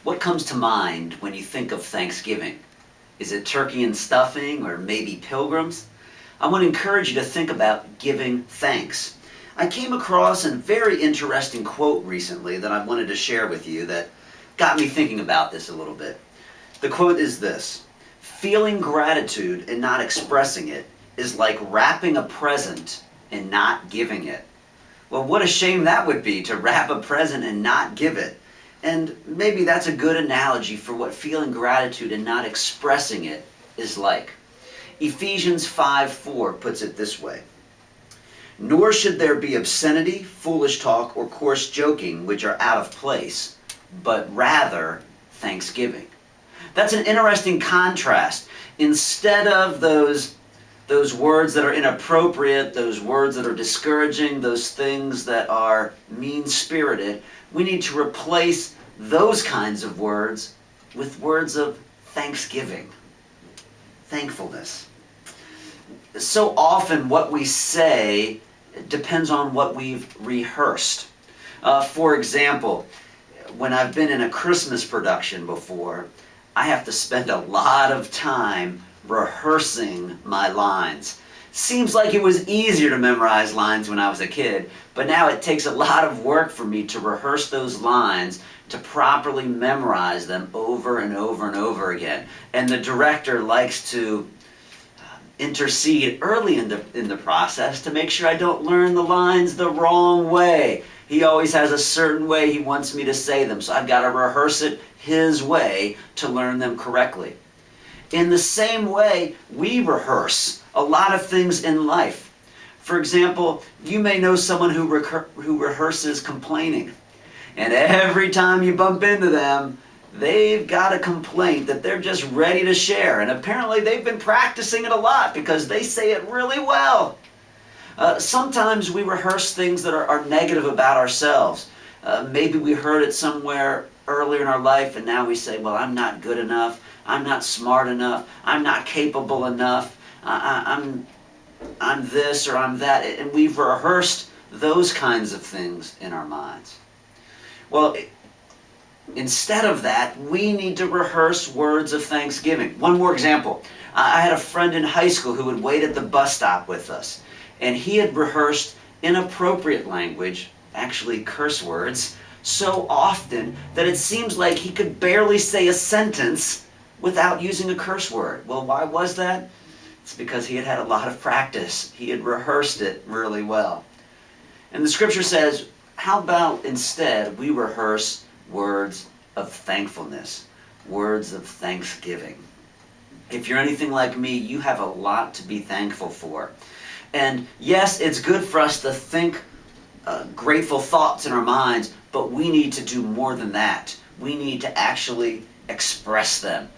What comes to mind when you think of Thanksgiving? Is it turkey and stuffing or maybe pilgrims? I want to encourage you to think about giving thanks. I came across a very interesting quote recently that I wanted to share with you that got me thinking about this a little bit. The quote is this: "Feeling gratitude and not expressing it is like wrapping a present and not giving it." Well, what a shame that would be, to wrap a present and not give it. And maybe that's a good analogy for what feeling gratitude and not expressing it is like. Ephesians 5:4 puts it this way: "Nor should there be obscenity, foolish talk, or coarse joking, which are out of place, but rather thanksgiving." That's an interesting contrast. Instead of those words that are inappropriate, those words that are discouraging, those things that are mean-spirited, we need to replace those kinds of words with words of thanksgiving, thankfulness. So often what we say depends on what we've rehearsed. For example, when I've been in a Christmas production before, I have to spend a lot of time rehearsing my lines. Seems like it was easier to memorize lines when I was a kid, but now it takes a lot of work for me to rehearse those lines, to properly memorize them over and over and over again. And the director likes to intercede early in the process to make sure I don't learn the lines the wrong way. He always has a certain way he wants me to say them, so I've got to rehearse it his way to learn them correctly. In the same way, we rehearse a lot of things in life. For example, you may know someone who rehearses complaining. And every time you bump into them, they've got a complaint that they're just ready to share. And apparently they've been practicing it a lot because they say it really well. Sometimes we rehearse things that are negative about ourselves. Maybe we heard it somewhere earlier in our life and now we say, well, I'm not good enough. I'm not smart enough. I'm not capable enough. I'm this or I'm that. And we've rehearsed those kinds of things in our minds. Well, instead of that, we need to rehearse words of thanksgiving. One more example. I had a friend in high school who would wait at the bus stop with us, and he had rehearsed inappropriate language, actually curse words, so often that it seems like he could barely say a sentence without using a curse word. Well, why was that? It's because he had had a lot of practice. He had rehearsed it really well. And the scripture says, how about instead we rehearse words of thankfulness, words of thanksgiving? If you're anything like me, you have a lot to be thankful for. And yes, it's good for us to think grateful thoughts in our minds, but we need to do more than that. We need to actually express them.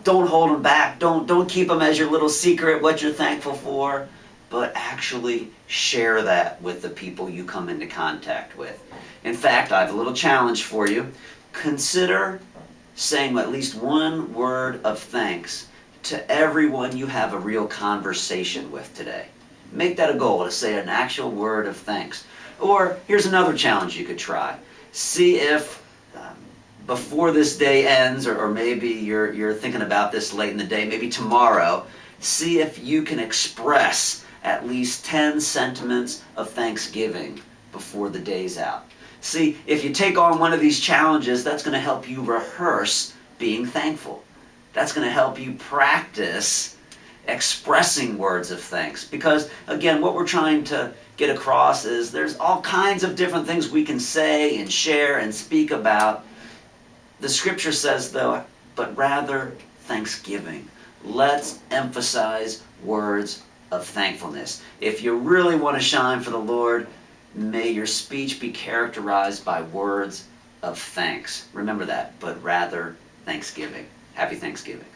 Don't hold them back. Don't keep them as your little secret, what you're thankful for, but actually share that with the people you come into contact with. In fact, I have a little challenge for you. Consider saying at least one word of thanks to everyone you have a real conversation with today. Make that a goal, to say an actual word of thanks. Or here's another challenge you could try. See if before this day ends, or maybe you're thinking about this late in the day, maybe tomorrow, see if you can express at least 10 sentiments of thanksgiving before the day's out. See, if you take on one of these challenges, that's going to help you rehearse being thankful. That's going to help you practice expressing words of thanks. Because, again, what we're trying to get across is there's all kinds of different things we can say and share and speak about. The scripture says, though, but rather thanksgiving. Let's emphasize words of thankfulness. If you really want to shine for the Lord, may your speech be characterized by words of thanks. Remember that, but rather thanksgiving. Happy Thanksgiving.